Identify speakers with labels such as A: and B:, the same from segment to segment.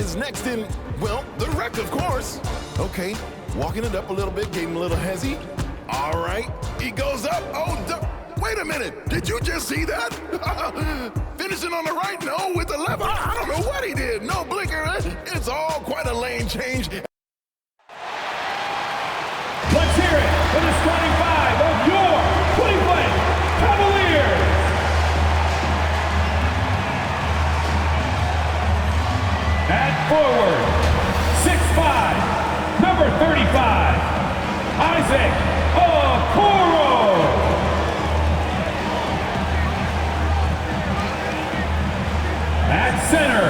A: is next in, well, the wreck, of course. Okay, walking it up a little bit, getting a little hezzy. All right, he goes up. Oh, wait a minute. Did you just see that? Finishing on the right? No, with the left. I don't know what he did. No blinker. It's all quite a lane change.
B: Let's hear it for the starting five of your Cleveland Cavaliers. At forward, 6'5", number 35, Isaac Okoro. At center,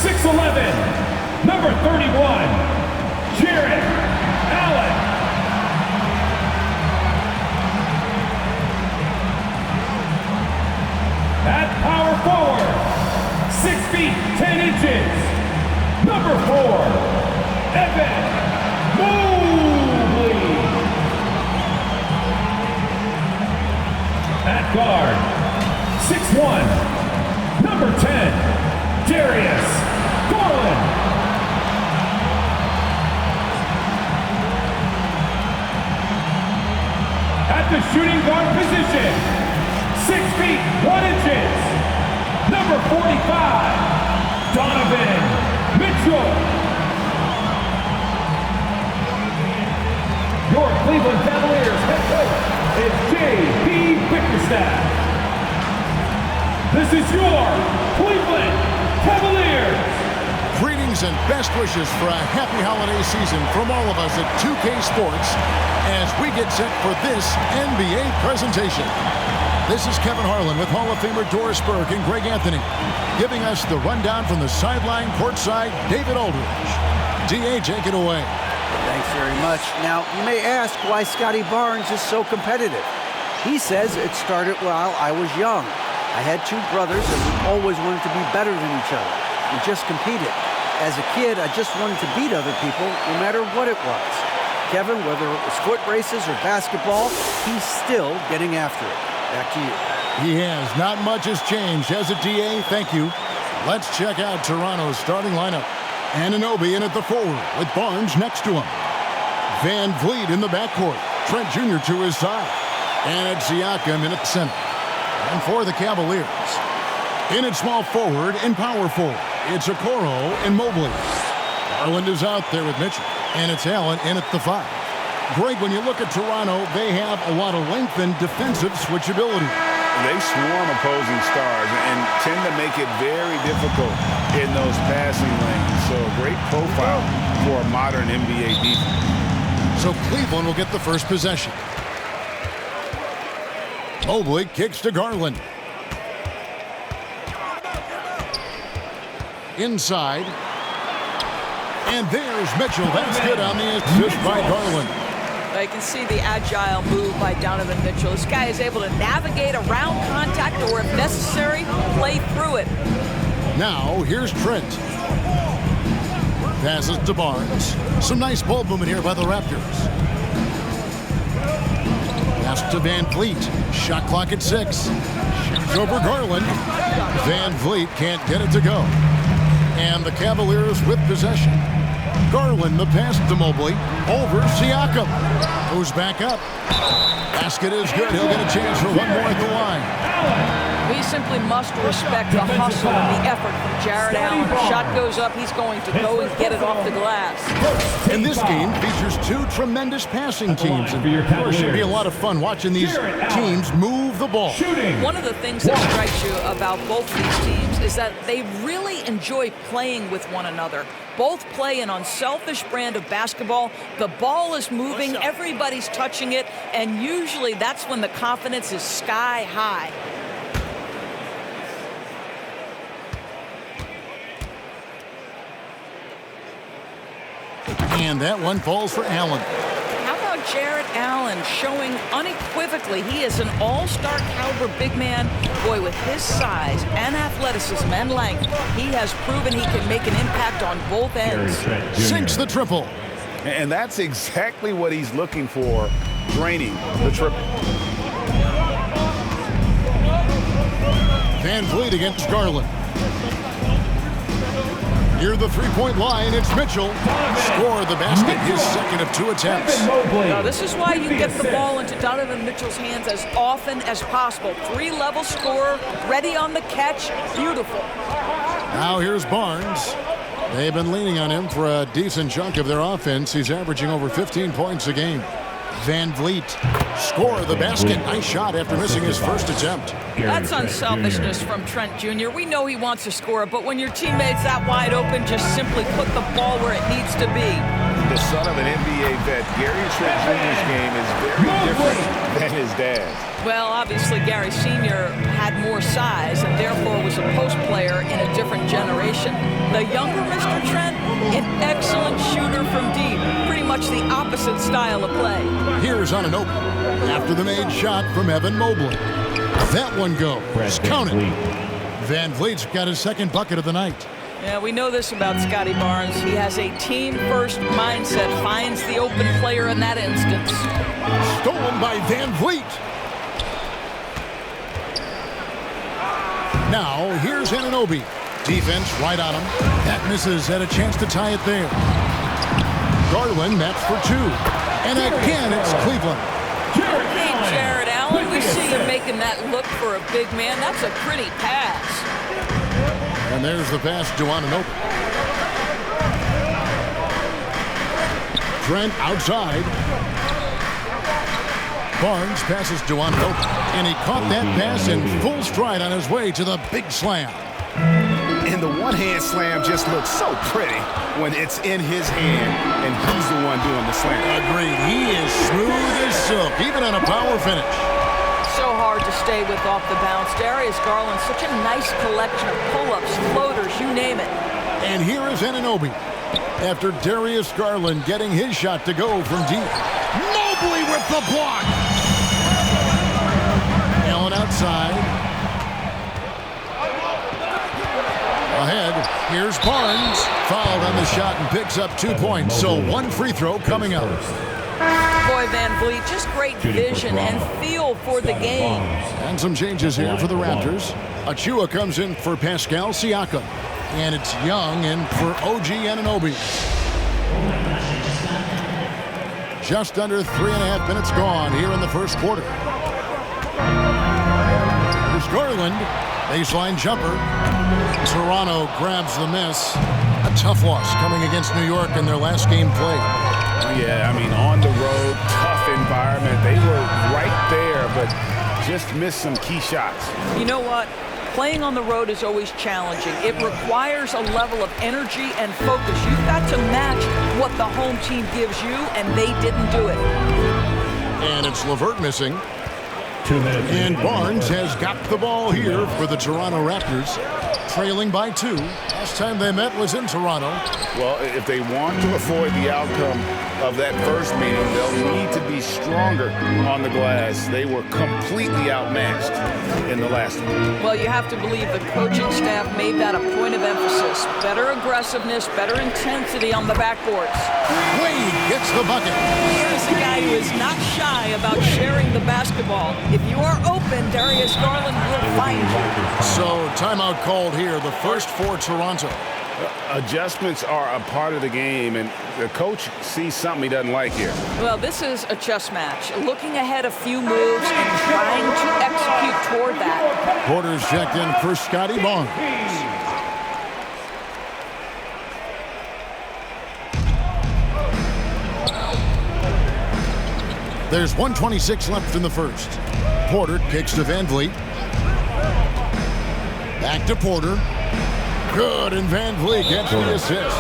B: 6'11", number 31, Jared Allen. At power forward, 6 feet 10 inches, number 4, Evan Mobley. At guard, 6'1", number 10, Darius Garland. At the shooting guard position, 6 feet 1 inches, number 45, Donovan Mitchell. Your Cleveland Cavaliers head coach is J.B. Bickerstaff. This is your Cleveland Cavaliers.
C: Greetings and best wishes for a happy holiday season from all of us at 2K Sports as we get set for this NBA presentation. This is Kevin Harlan with Hall of Famer Doris Burke and Greg Anthony, giving us the rundown from the sideline courtside, David Aldridge. D.A., take it away.
D: Thanks very much. Now, you may ask why Scotty Barnes is so competitive. He says it started while I was young. I had 2 brothers and we always wanted to be better than each other. We just competed. As a kid, I just wanted to beat other people, no matter what it was. Kevin, whether it was foot races or basketball, he's still getting after it. Back to you.
C: He has. Not much has changed, has it, D.A.? Thank you. Let's check out Toronto's starting lineup. Anunoby in at the forward with Barnes next to him. Van Vliet in the backcourt. Trent Jr. to his side. And it's Siakam in at center. And for the Cavaliers, in at small forward and power forward, it's Okoro and Mobley. Garland is out there with Mitchell. And it's Allen in at the 5. Greg, when you look at Toronto, they have a lot of length and defensive switchability.
E: They swarm opposing stars and tend to make it very difficult in those passing lanes. So a great profile for a modern NBA defense.
C: So Cleveland will get the first possession. Mobley kicks to Garland. Inside. And there's Mitchell. That's good on the assist by Garland.
F: You can see the agile move by Donovan Mitchell. This guy is able to navigate around contact or, if necessary, play through it.
C: Now, here's Trent. Passes to Barnes. Some nice ball movement here by the Raptors. Pass to Van Vliet. Shot clock at 6. Shoots over Garland. Van Vliet can't get it to go. And the Cavaliers with possession. Garland, the pass to Mobley, over Siakam. Goes back up. Basket is good. He'll get a chance for one more at the line.
F: We simply must respect the hustle and the effort from Jared Allen. Shot goes up, he's going to go and get it off the glass.
C: And this game features 2 tremendous passing teams. And of course, it should be a lot of fun watching these teams move the ball.
F: One of the things that strikes you about both these teams is that they really enjoy playing with one another. Both play an unselfish brand of basketball. The ball is moving, everybody's touching it, and usually that's when the confidence is sky high.
C: And that one falls for Allen.
F: How about Jared Allen showing unequivocally he is an all-star caliber big man? Boy, with his size and athleticism and length, he has proven he can make an impact on both ends.
C: Sinks the triple.
E: And that's exactly what he's looking for, draining the triple.
C: Van Vliet against Garland. Near the three-point line, it's Mitchell. Score the basket, his second of 2 attempts.
F: Now, this is why you get the ball into Donovan Mitchell's hands as often as possible. 3-level scorer, ready on the catch, beautiful.
C: Now here's Barnes. They've been leaning on him for a decent chunk of their offense. He's averaging over 15 points a game. Van Vliet, score the basket. Nice shot after missing his first attempt.
F: That's unselfishness from Trent Jr. We know he wants to score, but when your teammate's that wide open, just simply put the ball where it needs to be.
E: The son of an NBA vet, Gary Trent Jr.'s game is very different than his dad's.
F: Well, obviously, Gary Sr. had more size and therefore was a post player in a different generation. The younger Mr. Trent, an excellent shooter from deep. Pretty much the opposite style of play.
C: Here's Anunoby after the made shot from Evan Mobley. That one goes. Count it. Van Vliet's got his second bucket of the night.
F: Yeah, we know this about Scotty Barnes. He has a team-first mindset, finds the open player in that instance.
C: Stolen by Van Vliet. Now, here's Anunoby. Defense right on him. That misses, had a chance to tie it there. Garland, that's for 2. And again, it's Cleveland.
F: Hey, Jared Allen, we see you making that look for a big man. That's a pretty pass.
C: And there's the pass to Anunoby. Trent outside. Barnes passes to Anunoby. And he caught that pass in full stride on his way to the big slam.
E: And the one-hand slam just looks so pretty when it's in his hand and he's the one doing the slam.
C: Agreed. He is smooth as silk, even on a power finish.
F: So hard to stay with off the bounce. Darius Garland, such a nice collection of pull-ups, floaters, you name it. And
C: here is Anunoby. After Darius Garland getting his shot to go from deep. Mobley with the block. Allen outside. Ahead, here's Barnes. Fouled on the shot and picks up 2 points. So 1 free throw coming up.
F: Boy, Van Vliet, just great vision and feel for the game.
C: And some changes here for the Raptors. Achua comes in for Pascal Siakam. And it's Young in for OG Anunoby. Just under 3.5 minutes gone here in the first quarter. Here's Garland. Baseline jumper. Toronto grabs the miss. A tough loss coming against New York in their last game played.
E: Yeah, I mean, on the road, tough environment. They were right there, but just missed some key shots.
F: You know what? Playing on the road is always challenging. It requires a level of energy and focus. You've got to match what the home team gives you, and they didn't do it.
C: And it's LeVert missing. 2 minutes. And Barnes has got the ball here for the Toronto Raptors, trailing by 2. Last time they met was in Toronto.
E: Well, if they want to avoid the outcome of that first meeting, they'll need to be stronger on the glass. They were completely outmatched in the last one.
F: Well, you have to believe the coaching staff made that a point of emphasis. Better aggressiveness, better intensity on the backboards.
C: Wade gets the bucket.
F: Here's a guy who is not shy about sharing the basketball. If you are open, Darius Garland will find you.
C: So, timeout called here, the first for Toronto.
E: Adjustments are a part of the game, and the coach sees something he doesn't like here.
F: Well, this is a chess match. Looking ahead a few moves and trying to execute toward that.
C: Porter's checked in for Scotty Barnes. There's 1:26 left in the first. Porter kicks to Van Vliet. Back to Porter. Good, and Van Vliet gets the assist.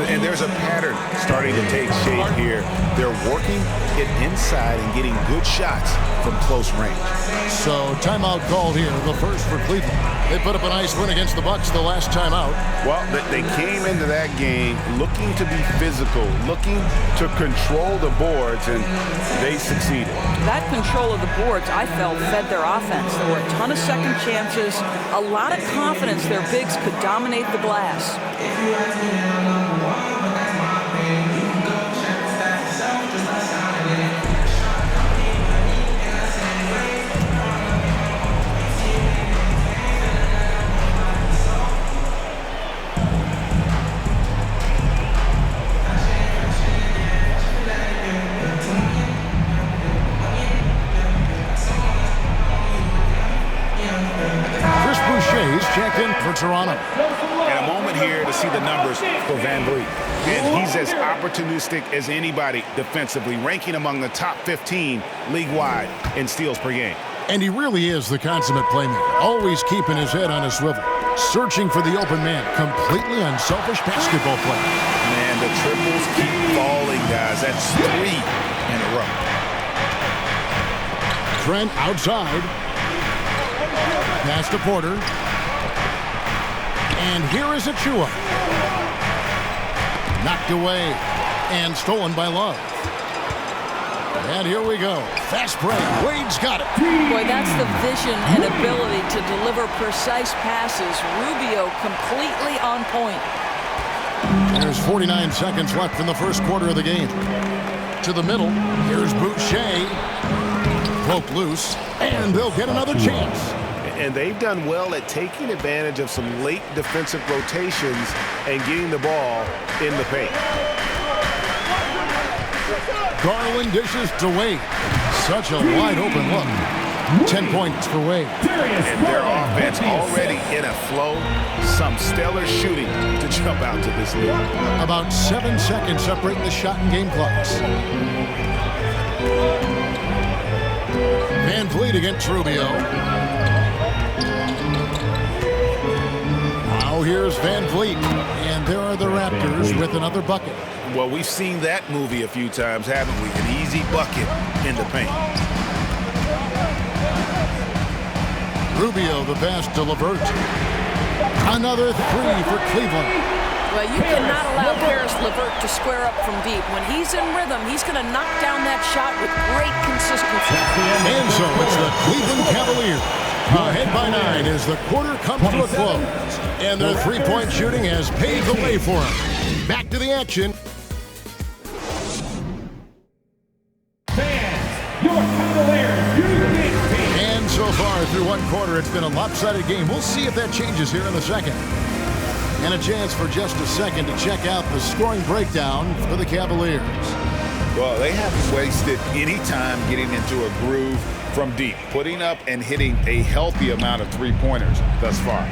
E: And there's a pattern starting to take shape here. They're working it inside and getting good shots from close range.
C: So timeout called here, the first for Cleveland. They put up a nice win against the Bucks the last time out.
E: Well, they came into that game looking to be physical, looking to control the boards, and they succeeded.
F: That control of the boards, I felt, fed their offense. There were a ton of second chances, a lot of confidence their bigs could dominate the glass.
C: Toronto.
E: And a moment here to see the numbers for Van Vliet. And he's as opportunistic as anybody defensively, ranking among the top 15 league-wide in steals per game.
C: And he really is the consummate playmaker, always keeping his head on a swivel, searching for the open man, completely unselfish basketball play.
E: Man, the triples keep falling, guys. That's 3 in a row.
C: Trent outside. Pass to Porter. And here is Achua. Knocked away and stolen by Love. And here we go. Fast break. Wade's got it.
F: Boy, that's the vision and ability to deliver precise passes. Rubio completely on point.
C: There's 49 seconds left in the first quarter of the game. To the middle. Here's Boucher. Broke loose. And they'll get another chance.
E: And they've done well at taking advantage of some late defensive rotations and getting the ball in the paint.
C: Garland dishes to Wade. Such a wide open look. 10 points for Wade.
E: And their offense already in a flow. Some stellar shooting to jump out to this lead.
C: About 7 seconds separating the shot and game clocks. Van Vliet against Rubio. Now here's Van Vliet. And there are the Raptors with another bucket.
E: Well, we've seen that movie a few times, haven't we? An easy bucket in the paint.
C: Rubio, the pass to LeVert. Another 3 for Cleveland.
F: Well, you cannot allow Karis LeVert to square up from deep. When he's in rhythm, he's going to knock down that shot with great consistency.
C: And so it's the Cleveland Cavaliers. Ahead by 9 as the quarter comes to a close. And their three-point shooting has paved the way for them. Back to the action. And so far through one quarter, it's been a lopsided game. We'll see if that changes here in the second. And a chance for just a second to check out the scoring breakdown for the Cavaliers.
E: Well, they haven't wasted any time getting into a groove from deep, putting up and hitting a healthy amount of three-pointers thus far.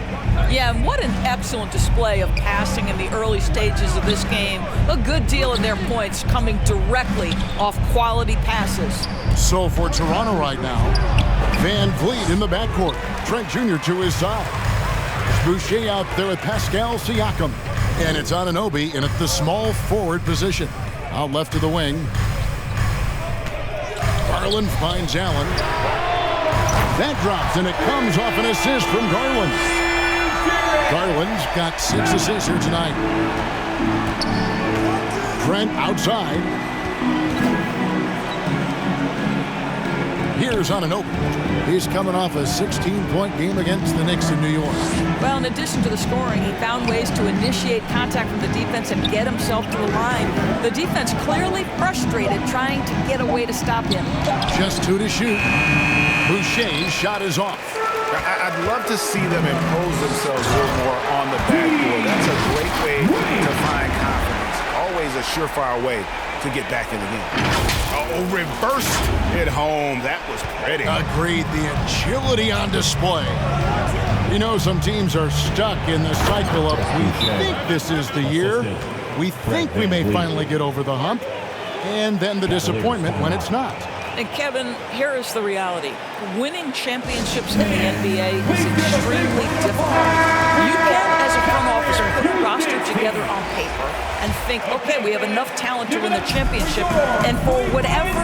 F: Yeah, and what an excellent display of passing in the early stages of this game. A good deal of their points coming directly off quality passes.
C: So for Toronto right now, Van Vliet in the backcourt. Trent Jr. to his side. Boucher out there with Pascal Siakam. And it's Anunoby in at the small forward position. Out left of the wing. Garland finds Allen. That drops, and it comes off an assist from Garland. Garland's got 6 assists here tonight. Trent outside. Here's Anunoby. He's coming off a 16-point game against the Knicks in New York.
F: Well, in addition to the scoring, he found ways to initiate contact from the defense and get himself to the line. The defense clearly frustrated trying to get a way to stop him.
C: Just 2 to shoot. Boucher's shot is off.
E: I'd love to see them impose themselves a little more on the backboard. That's a great way to find confidence. Always a surefire way to get back in the game. Oh, reverse it home. That was pretty.
C: Agreed. The agility on display. You know, some teams are stuck in the cycle of we think this is the year. We think we may finally get over the hump. And then the disappointment when it's not.
F: And Kevin, here is the reality. Winning championships in the NBA is extremely difficult. You can, as a front office, put a roster together on paper and think, okay, we have enough talent to win the championship, and for whatever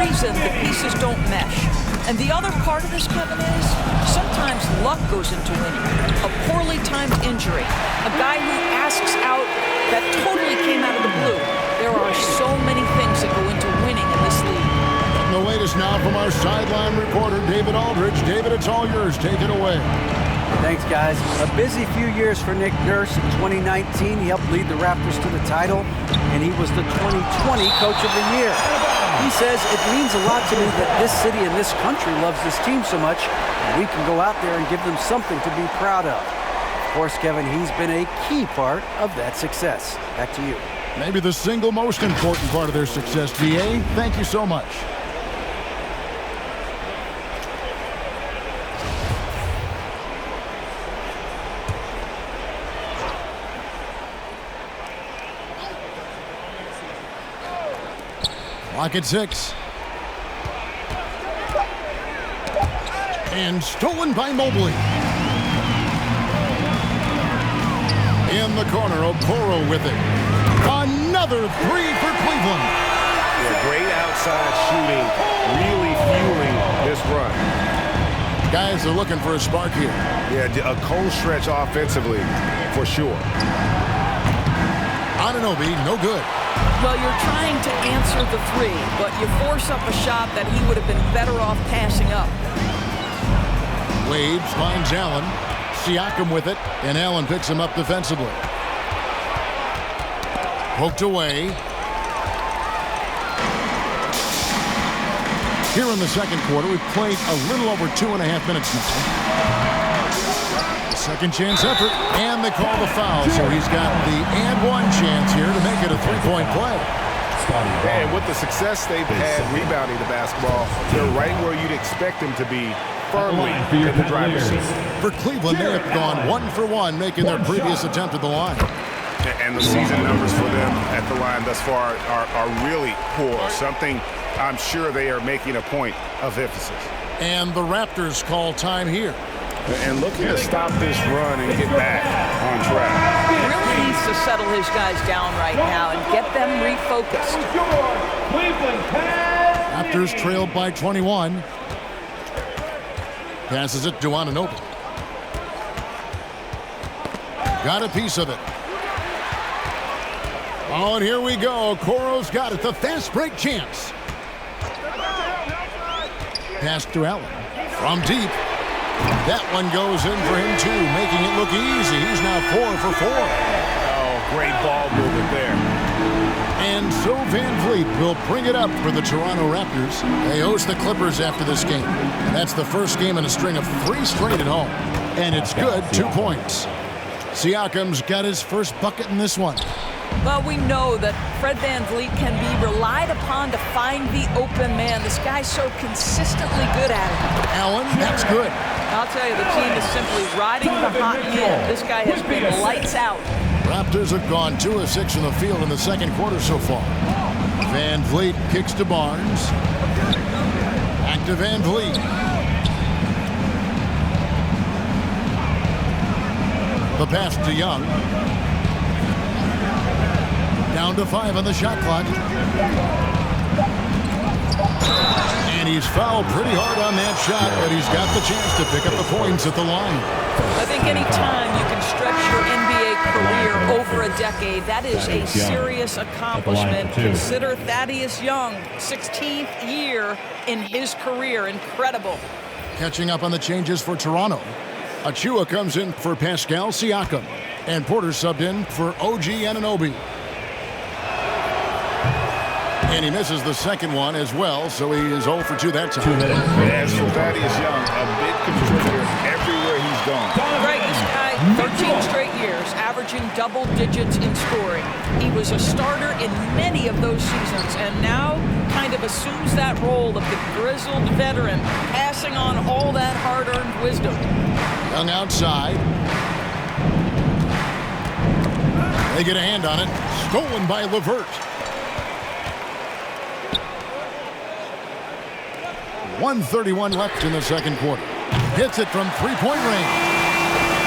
F: reason, the pieces don't mesh. And the other part of this, Kevin, is sometimes luck goes into winning. A poorly timed injury, a guy who asks out that totally came out of the blue. There are so many things that go into winning in this league.
C: The latest now from our sideline reporter, David Aldridge. David, it's all yours. Take it away.
D: Thanks, guys. A busy few years for Nick Nurse. In 2019, he helped lead the Raptors to the title, and he was the 2020 Coach of the Year. He says, it means a lot to me that this city and this country loves this team so much, and we can go out there and give them something to be proud of. Of course, Kevin, he's been a key part of that success. Back to you.
C: Maybe the single most important part of their success, DA. Thank you so much. Clock at 6. And stolen by Mobley. In the corner, Okoro with it. Another three for Cleveland.
E: Yeah, great outside shooting, really fueling this run.
C: Guys are looking for a spark here.
E: Yeah, a cold stretch offensively, for sure.
C: Anunoby, no good.
F: Well, you're trying to answer the three, but you force up a shot that he would have been better off passing up.
C: Wade finds Allen. Siakam with it, and Allen picks him up defensively. Poked away. Here in the second quarter, we've played a little over 2.5 minutes now. Second chance effort, and they call the foul, so he's got the and one chance here to make it a three-point play.
E: And with the success they've had rebounding the basketball, they're right where you'd expect them to be, firmly in the driver's seat.
C: For Cleveland, they have gone 1 for 1, making their previous attempt at the line.
E: And the season numbers for them at the line thus far are really poor, something I'm sure they are making a point of emphasis.
C: And the Raptors call time here.
E: And looking to stop this run and get back on track.
F: He really needs to settle his guys down right now and get them refocused.
C: Raptors trailed by 21. Passes it to Anunoby. Got a piece of it. Oh, and here we go. Okoro's got it. The fast break chance. Pass to Allen. From deep. That one goes in for him, too, making it look easy. He's now 4 for 4.
E: Oh, great ball movement there.
C: And so Van Vliet will bring it up for the Toronto Raptors. They host the Clippers after this game. And that's the first game in a string of 3 straight at home. And it's good, 2 points. Siakam's got his first bucket in this one.
F: Well, we know that Fred Van Vliet can be relied upon to find the open man. This guy's so consistently good at it.
C: Allen, that's good.
F: I'll tell you, the team is simply riding the hot hand. This guy has been lights out.
C: Raptors have gone 2 of 6 from the field in the second quarter so far. Van Vliet kicks to Barnes. Back to Van Vliet. The pass to Young. Down to 5 on the shot clock. And he's fouled pretty hard on that shot, but he's got the chance to pick up the points at the line.
F: I think any time you can stretch your NBA career over a decade, that is a serious accomplishment. Consider Thaddeus Young, 16th year in his career. Incredible.
C: Catching up on the changes for Toronto. Achua comes in for Pascal Siakam. And Porter subbed in for OG Anunoby. And he misses the second one as well, so he is 0 for 2 that time.
E: As for Thaddeus Young, a big contributor everywhere he's gone.
F: Right, this guy, 13 straight years, averaging double digits in scoring. He was a starter in many of those seasons, and now kind of assumes that role of the grizzled veteran, passing on all that hard-earned wisdom.
C: Young outside. They get a hand on it. Stolen by LeVert. 1:31 left in the second quarter. Hits it from three-point range.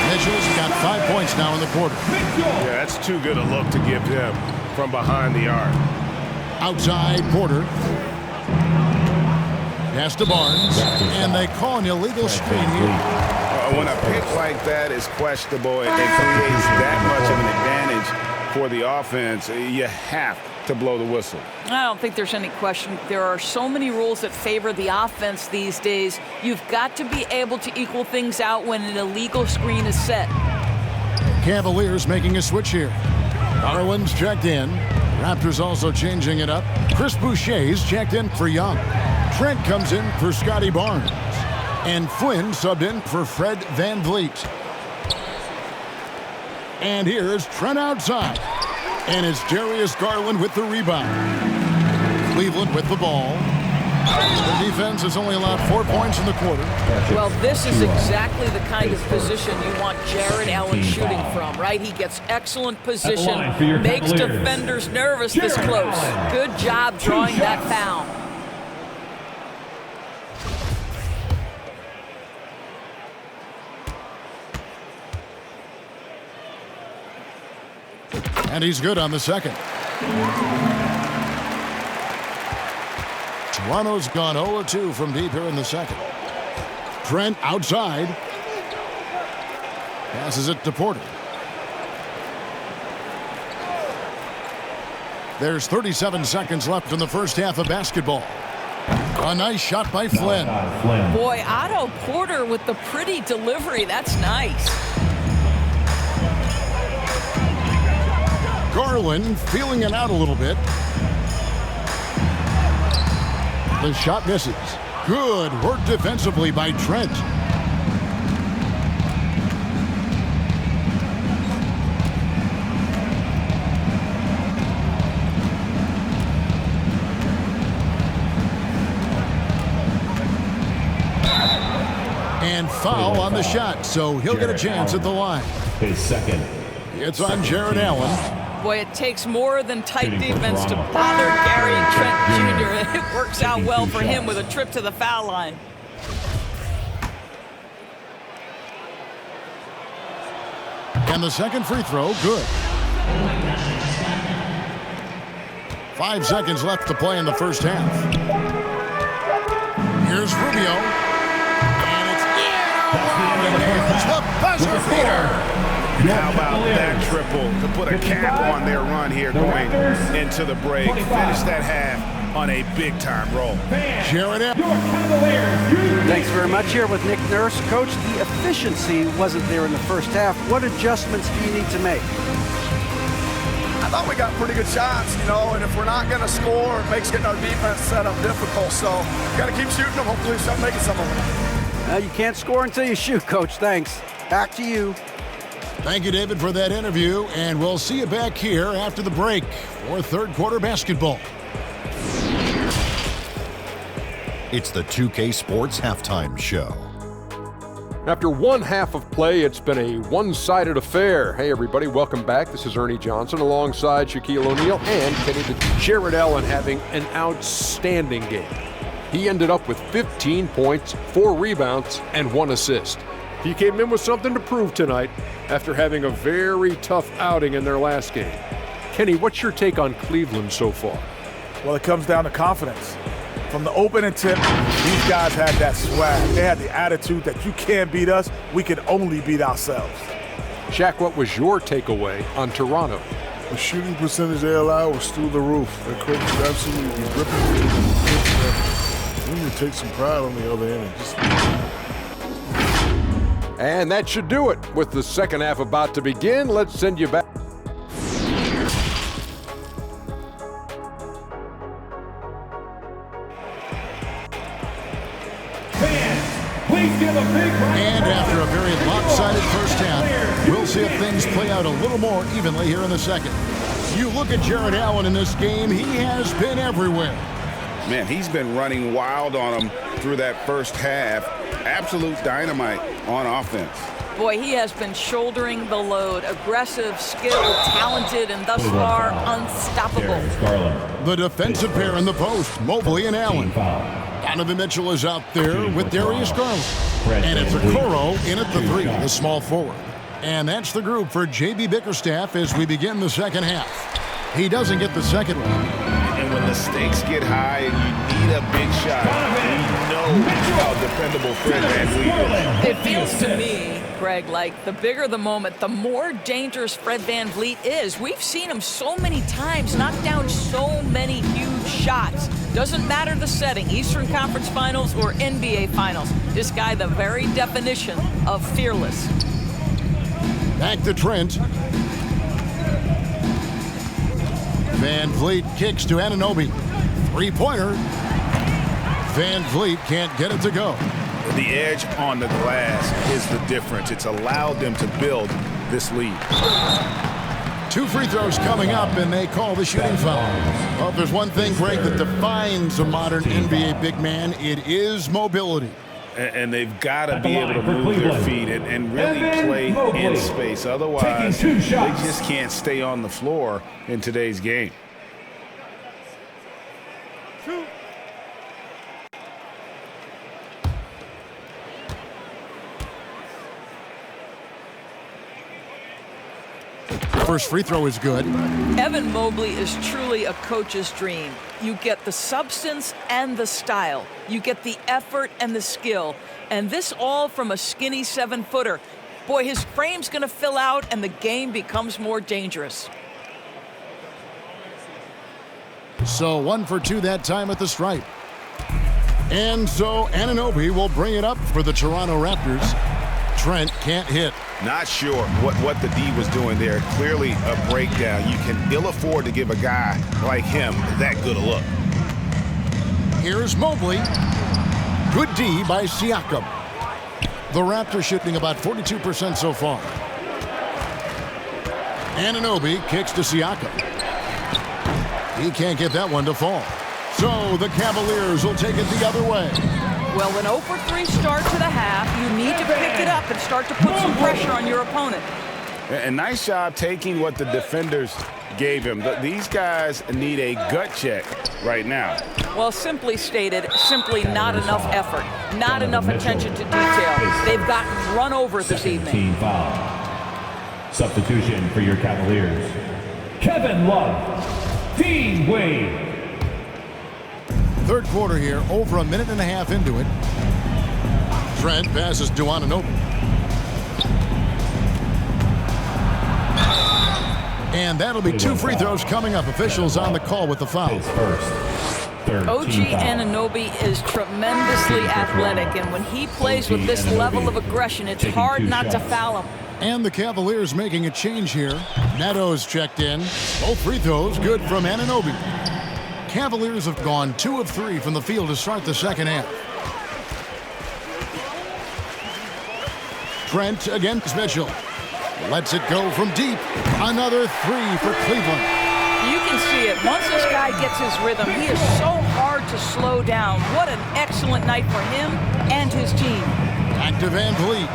C: Mitchell's got 5 points now in the quarter.
E: Yeah, that's too good a look to give them from behind the arc.
C: Outside, Porter. Pass to Barnes. And they call an illegal screen here.
E: When a pick like that is questionable and creates that much of an advantage for the offense, you have to blow the whistle.
F: I don't think there's any question. There are so many rules that favor the offense these days. You've got to be able to equal things out when an illegal screen is set.
C: Cavaliers making a switch here. Garland's checked in. Raptors also changing it up. Chris Boucher's checked in for Young. Trent comes in for Scotty Barnes. And Flynn subbed in for Fred Van Vliet. And here's Trent outside. And it's Darius Garland with the rebound. Cleveland with the ball. The defense has only allowed 4 points in the quarter.
F: Well, this is exactly the kind of position you want Jared Allen shooting from, right? He gets excellent position, makes defenders nervous this close. Good job drawing that foul.
C: And he's good on the second. Toronto's gone 0-2 from deep here in the second. Trent outside. Passes it to Porter. There's 37 seconds left in the first half of basketball. A nice shot by Flynn.
F: Boy, Otto Porter with the pretty delivery. That's nice.
C: Garland feeling it out a little bit. The shot misses. Good work defensively by Trent. And foul on the shot, so he'll get a chance at the line.
B: His second.
C: It's on Jared Allen.
F: Boy, it takes more than tight defense to bother Gary Trent Jr. It works out well for him with a trip to the foul line.
C: And the second free throw, good. 5 seconds left to play in the first half. Here's Rubio. And it's there's the buzzer beater.
E: How about that triple to put a cap on their run here going into the break. Finish that half on a big-time roll.
C: Jared Allen.
D: Thanks very much. Here with Nick Nurse. Coach, the efficiency wasn't there in the first half. What adjustments do you need to make?
G: I thought we got pretty good shots, and if we're not going to score, it makes getting our defense set up difficult. So got to keep shooting them. Hopefully start making some of them.
D: You can't score until you shoot, Coach. Thanks. Back to you.
C: Thank you, David, for that interview, and we'll see you back here after the break for third quarter basketball.
H: It's the 2K Sports Halftime Show.
I: After one half of play, it's been a one-sided affair. Hey, everybody, welcome back. This is Ernie Johnson alongside Shaquille O'Neal and Kenny Jared Allen having an outstanding game. He ended up with 15 points, 4 rebounds, and 1 assist. He came in with something to prove tonight after having a very tough outing in their last game. Kenny, what's your take on Cleveland so far?
J: Well, it comes down to confidence. From the opening tip, these guys had that swag. They had the attitude that you can't beat us, we can only beat ourselves.
I: Shaq, what was your takeaway on Toronto?
K: The shooting percentage they allowed was through the roof. Their coach is absolutely ripping through them. You need to take some pride on the other end.
I: And that should do it. With the second half about to begin, let's send you back.
C: And after a very lopsided first half, we'll see if things play out a little more evenly here in the second. You look at Jared Allen in this game, he has been everywhere.
E: Man, he's been running wild on them through that first half. Absolute dynamite on offense.
F: Boy, he has been shouldering the load. Aggressive, skilled, talented, and thus far unstoppable.
C: The defensive pair in the post, Mobley and Allen. Donovan Mitchell is out there with Darius Garland. And it's Okoro in at the 3, the small forward. And that's the group for J.B. Bickerstaff as we begin the second half. He doesn't get the second one.
E: And when the stakes get high and you need a big shot, you know how dependable Fred VanVleet is.
F: It feels to me, Greg, like the bigger the moment, the more dangerous Fred VanVleet is. We've seen him so many times knock down so many huge shots. Doesn't matter the setting, Eastern Conference Finals or NBA Finals. This guy, the very definition of fearless.
C: Back to Trent. VanVleet kicks to Anunoby. Three-pointer. VanVleet can't get it to go.
E: The edge on the glass is the difference. It's allowed them to build this lead.
C: 2 free throws coming up, and they call the shooting foul. Well, if there's one thing, Greg, that defines a modern NBA big man, it is mobility.
E: And they've got to be able to move their feet and really play in space. Otherwise, they just can't stay on the floor in today's game.
C: First free throw is good.
F: Evan Mobley is truly a coach's dream. You get the substance and the style. You get the effort and the skill. And this all from a skinny 7-footer. Boy, his frame's going to fill out and the game becomes more dangerous.
C: So 1 for 2 that time at the stripe. And so Anunoby will bring it up for the Toronto Raptors. Trent can't hit.
E: Not sure what the D was doing there. Clearly a breakdown. You can ill afford to give a guy like him that good a look.
C: Here's Mobley. Good D by Siakam. The Raptors shooting about 42% so far. Anunoby kicks to Siakam. He can't get that one to fall. So the Cavaliers will take it the other way.
F: Well, an 0 for 3 start to the half. You need to pick it up and start to put some pressure on your opponent.
E: And nice job taking what the defenders gave him. These guys need a gut check right now.
F: Well, simply stated, simply not enough effort, not enough attention to detail. They've gotten run over this evening.
B: Foul. Substitution for your Cavaliers. Kevin Love, Dean Wade.
C: Third quarter here, over a minute and a half into it. Trent passes to Anunoby. And that'll be 2 free throws coming up. Officials on the call with the foul.
F: OG Anunoby is tremendously athletic, and when he plays with this level of aggression, it's hard not to foul him.
C: And the Cavaliers making a change here. Neto's checked in. Both free throws good from Anunoby. Cavaliers have gone 2 of 3 from the field to start the second half. Trent against Mitchell. Lets it go from deep. Another 3 for Cleveland.
F: You can see it. Once this guy gets his rhythm, he is so hard to slow down. What an excellent night for him and his team.
C: Back to Van Vliet.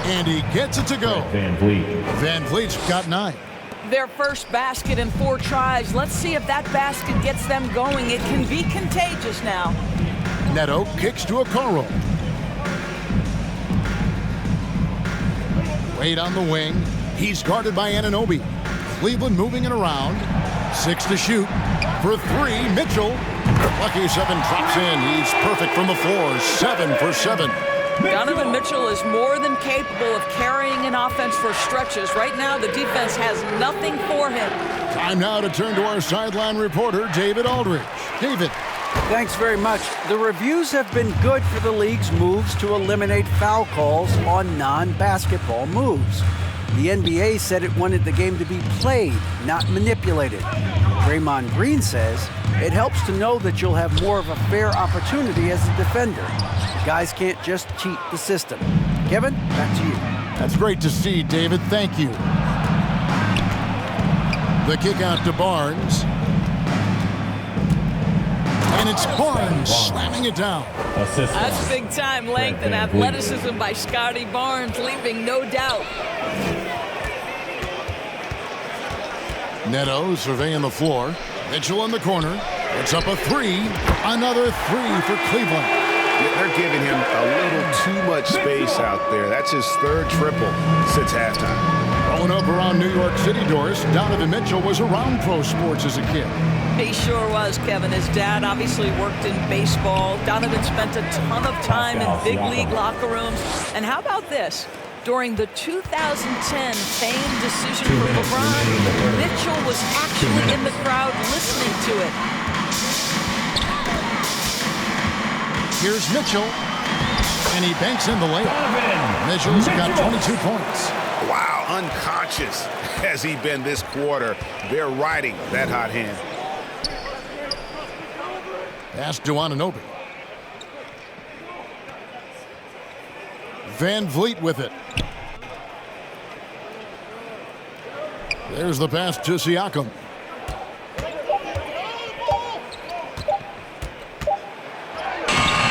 C: And he gets it to go.
B: Van Vliet.
C: Van Vliet's got 9.
F: Their first basket in 4 tries. Let's see if that basket gets them going. It can be contagious now.
C: Neto kicks to Okoro. Wade on the wing. He's guarded by Anunoby. Cleveland moving it around. 6 to shoot. For 3, Mitchell. Lucky 7 drops in. He's perfect from the floor. 7 for 7.
F: Donovan Mitchell is more than capable of carrying an offense for stretches. Right now, the defense has nothing for him.
C: Time now to turn to our sideline reporter, David Aldridge. David.
D: Thanks very much. The reviews have been good for the league's moves to eliminate foul calls on non-basketball moves. The NBA said it wanted the game to be played, not manipulated. Draymond Green says it helps to know that you'll have more of a fair opportunity as a defender. Guys can't just cheat the system. Kevin, back to you.
C: That's great to see, David. Thank you. The kick out to Barnes. And it's Barnes slamming it down.
F: That's big-time length and athleticism by Scotty Barnes, leaving no doubt.
C: Neto surveying the floor. Mitchell in the corner. It's up a 3. Another 3 for Cleveland.
E: They're giving him a little too much space out there. That's his 3rd triple since halftime.
C: Growing up around New York City, Doris, Donovan Mitchell was around pro sports as a kid.
F: He sure was, Kevin. His dad obviously worked in baseball. Donovan spent a ton of time in big league locker rooms. And how about this? During the 2010 famed decision for LeBron, Mitchell was actually in the crowd listening to it.
C: Here's Mitchell, and he banks in the layup. Mitchell's got 22 points.
E: Wow, unconscious has he been this quarter. They're riding that hot hand. Pass
C: to Anunoby. Van Vliet with it. There's the pass to Siakam.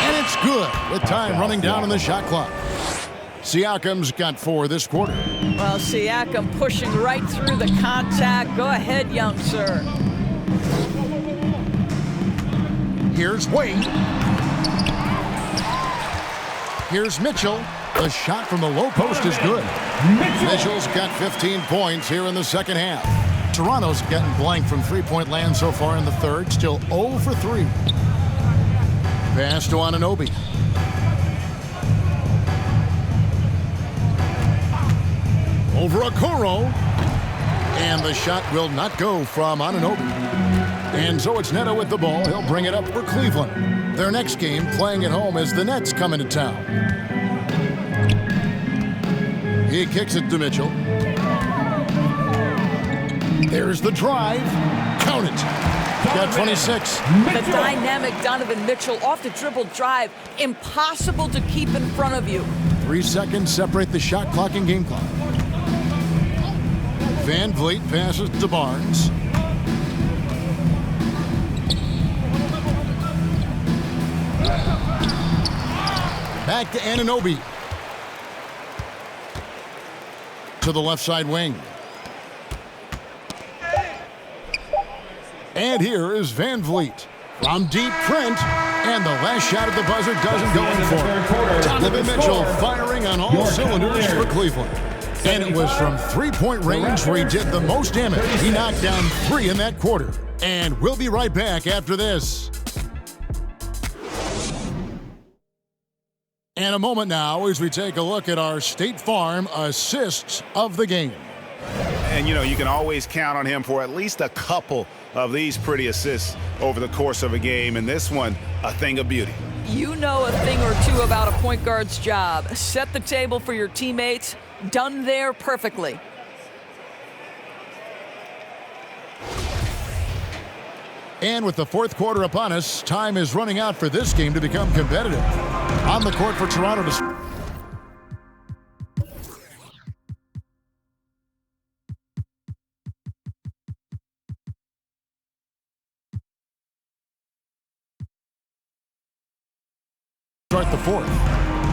C: And it's good with time running down on the shot clock. Siakam's got 4 this quarter.
F: Well, Siakam pushing right through the contact. Go ahead, young sir.
C: Here's Wade. Here's Mitchell. The shot from the low post is good. Mitchell's got 15 points here in the second half. Toronto's getting blank from three-point land so far in the third. Still 0 for 3. Pass to Anunoby. Over Okoro. And the shot will not go from Anunoby. And so it's Neto with the ball. He'll bring it up for Cleveland. Their next game playing at home as the Nets come into town. He kicks it to Mitchell. There's the drive. Count it. Got 26.
F: The dynamic Donovan Mitchell off the dribble drive. Impossible to keep in front of you.
C: 3 seconds separate the shot clock and game clock. Van Vliet passes to Barnes. Back to Anunoby. To the left side wing. And here is Van Vliet. From deep, Trent. And the last shot at the buzzer doesn't go in for it. Donovan Mitchell firing on all cylinders for Cleveland. And it was from three-point range where he did the most damage. He knocked down 3 in that quarter. And we'll be right back after this. And a moment now as we take a look at our State Farm assists of the game.
E: And, you know, you can always count on him for at least a couple of these pretty assists over the course of a game. And this one, a thing of beauty.
F: You know a thing or two about a point guard's job. Set the table for your teammates. Done there perfectly.
C: And with the fourth quarter upon us, time is running out for this game to become competitive. On the court for Toronto to start the fourth.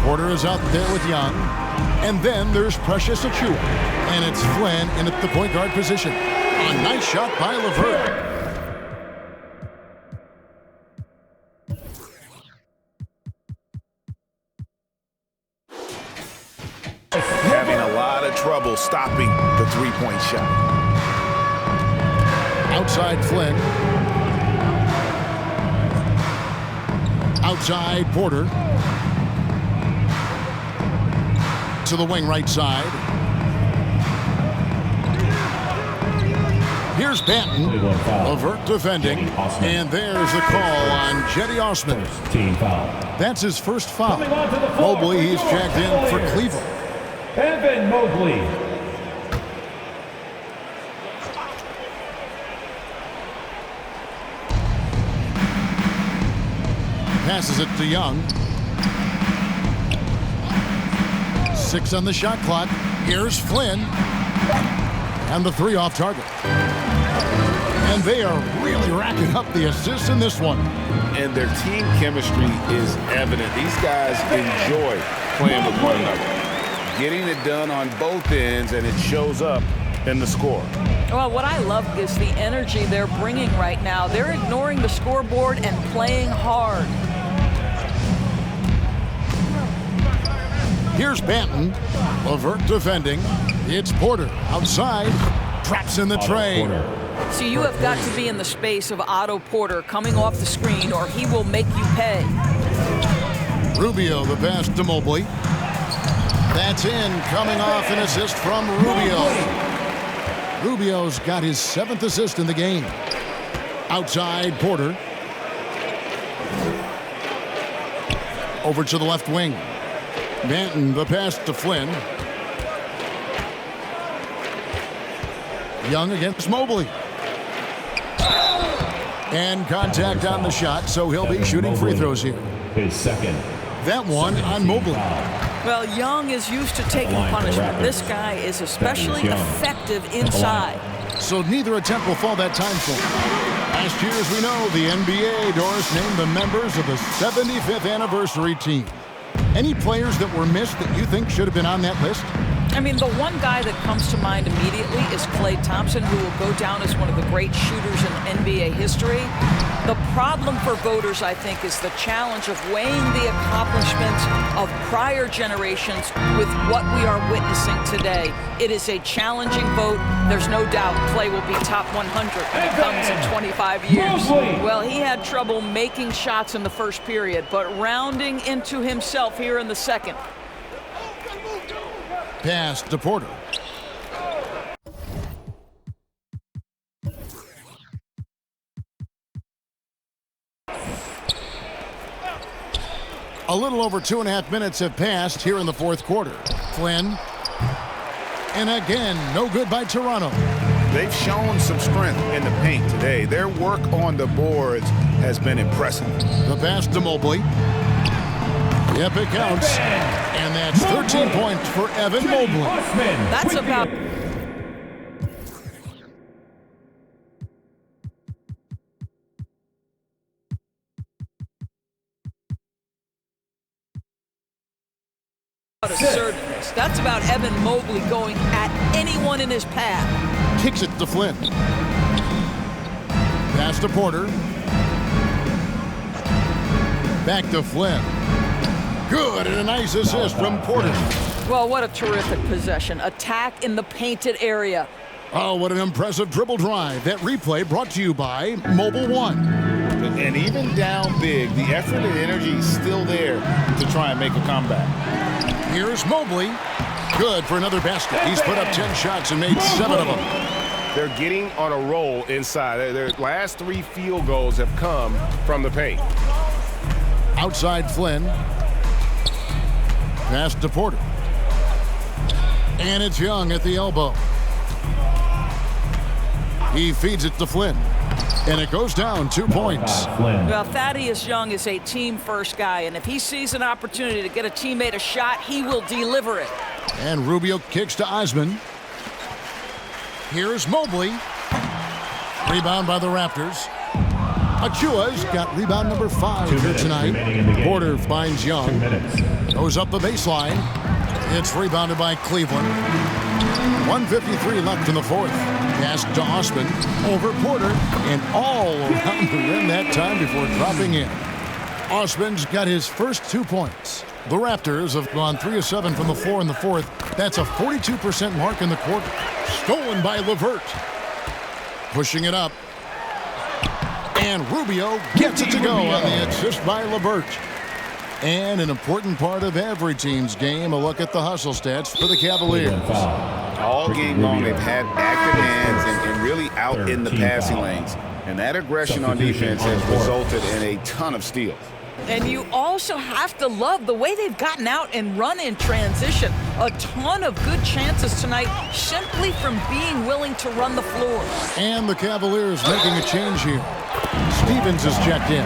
C: Porter is out there with Young. And then there's Precious Achiuwa. And it's Flynn in at the point guard position. A nice shot by LeVert.
E: Having a lot of trouble stopping the three-point shot.
C: Outside Flynn. Outside Porter. To the wing right side. Here's Banton. LeVert defending. And there's the call on Jetty Osman. That's his first foul. Mobley, he's checked in for Cleveland.
B: Evan Mobley.
C: Passes it to Young. 6 on the shot clock. Here's Flynn. And the 3 off target. And they are really racking up the assists in this one.
E: And their team chemistry is evident. These guys enjoy playing with one another. Getting it done on both ends, and it shows up in the score.
F: Well, what I love is the energy they're bringing right now. They're ignoring the scoreboard and playing hard.
C: Here's Banton. LeVert defending. It's Porter outside. Traps in the tray.
F: So you have got to be in the space of Otto Porter coming off the screen, or he will make you pay.
C: Rubio, the pass to Mobley. That's in, coming off an assist from Rubio. Rubio's got his 7th assist in the game. Outside Porter. Over to the left wing. Banton, the pass to Flynn. Young against Mobley. And contact on the shot, so he'll be shooting free throws here.
B: His second.
C: That one on Mobley.
F: Well, Young is used to taking punishment. This guy is especially effective inside.
C: So neither attempt will fall that time for him. Last year, as we know, the NBA, Doris, named the members of the 75th anniversary team. Any players that were missed that you think should have been on that list?
F: I mean, the one guy that comes to mind immediately is Klay Thompson, who will go down as one of the great shooters in NBA history. The problem for voters, I think, is the challenge of weighing the accomplishments of prior generations with what we are witnessing today. It is a challenging vote. There's no doubt Klay will be top 100 when it comes in 25 years. Well, he had trouble making shots in the first period, but rounding into himself here in the second.
C: Pass to Porter. A little over 2.5 minutes have passed here in the fourth quarter. Flynn. And again, no good by Toronto.
E: They've shown some strength in the paint today. Their work on the boards has been impressive.
C: The pass to Mobley. Yep, it counts. And that's 13 points for Evan Mobley.
F: That's about... assertiveness. That's about Evan Mobley going at anyone in his path.
C: Kicks it to Flynn. Pass to Porter. Back to Flynn. Good, and a nice assist from Porter.
F: Well, what a terrific possession. Attack in the painted area.
C: Oh, what an impressive dribble drive. That replay brought to you by Mobile One.
E: And even down big, the effort and energy is still there to try and make a comeback.
C: Here's Mobley. Good for another basket. He's put up 10 shots and made 7 of them.
L: They're getting on a roll inside. Their last 3 field goals have come from the paint.
C: Outside Flynn. Pass to Porter. And it's Young at the elbow. He feeds it to Flynn. And it goes down 2 points.
F: Well, Thaddeus Young is a team-first guy, and if he sees an opportunity to get a teammate a shot, he will deliver it.
C: And Rubio kicks to Osman. Here's Mobley. Rebound by the Raptors. Achua's got rebound number 5 here tonight. Porter finds Young. Goes up the baseline. It's rebounded by Cleveland. 1:53 left in the fourth. Pass to Osman. Over Porter. And all around the rim that time before dropping in. Osman's got his first 2 points. The Raptors have gone 3 of 7 from the floor in the fourth. That's a 42% mark in the quarter. Stolen by LeVert. Pushing it up. And Rubio gets it to go on the assist by LeVert. And an important part of every team's game, a look at the hustle stats for the Cavaliers.
E: All game long, they've had active hands and really out in the passing lanes. And that aggression on defense has resulted in a ton of steals.
F: And you also have to love the way they've gotten out and run in transition. A ton of good chances tonight simply from being willing to run the floor.
C: And the Cavaliers making a change here. Stevens is checked in.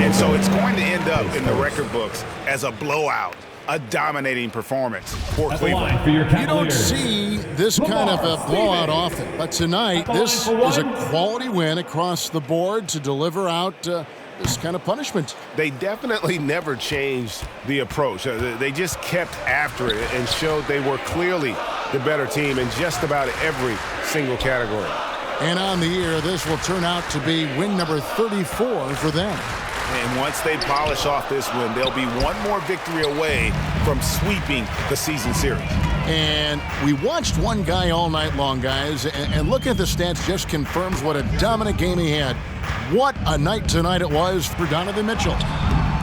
E: And so it's going to end up in the record books as a blowout, a dominating performance for Cleveland.
C: You don't see this kind of a blowout often, but tonight this is a quality win across the board to deliver out this kind of punishment.
L: They definitely never changed the approach. They just kept after it and showed they were clearly the better team in just about every single category.
C: And on the year, this will turn out to be win number 34 for them.
E: And once they polish off this win, they'll be one more victory away from sweeping the season series.
C: And we watched one guy all night long, guys, and look at the stats just confirms what a dominant game he had. What a night tonight it was for Donovan Mitchell.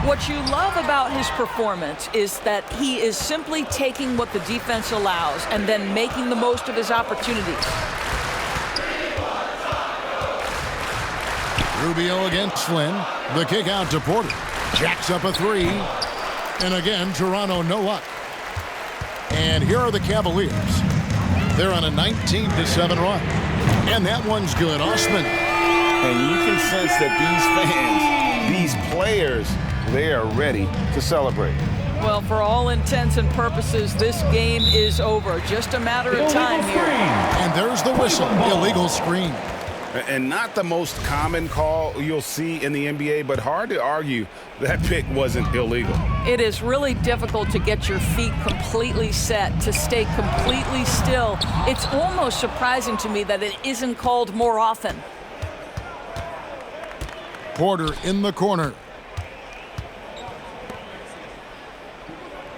F: What you love about his performance is that he is simply taking what the defense allows and then making the most of his opportunities.
C: Rubio against Flynn. The kick out to Porter. Jacks up a 3. And again, Toronto no luck. And here are the Cavaliers. They're on a 19-7 run. And that one's good. Osman.
E: And you can sense that these fans, these players, they are ready to celebrate.
F: Well, for all intents and purposes, this game is over. Just a matter of time here.
C: And there's the whistle, illegal screen.
L: And not the most common call you'll see in the NBA, but hard to argue that pick wasn't illegal.
F: It is really difficult to get your feet completely set, to stay completely still. It's almost surprising to me that it isn't called more often.
C: Porter in the corner.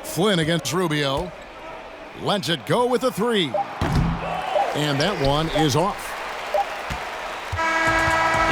C: Flynn against Rubio. Lets it go with a three. And that one is off.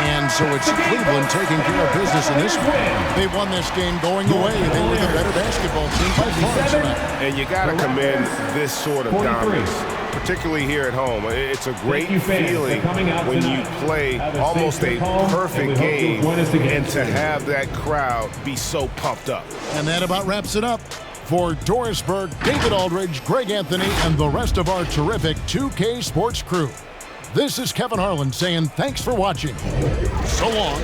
C: And so it's Cleveland taking care of business in this one. They won this game going away. They were the better basketball team by far tonight.
L: And you got to commend this sort of dominance, particularly here at home. It's a great feeling when you play almost a perfect game and to have that crowd be so pumped up.
C: And that about wraps it up. For Doris Berg, David Aldridge, Greg Anthony, and the rest of our terrific 2K Sports crew, this is Kevin Harlan saying thanks for watching. So long.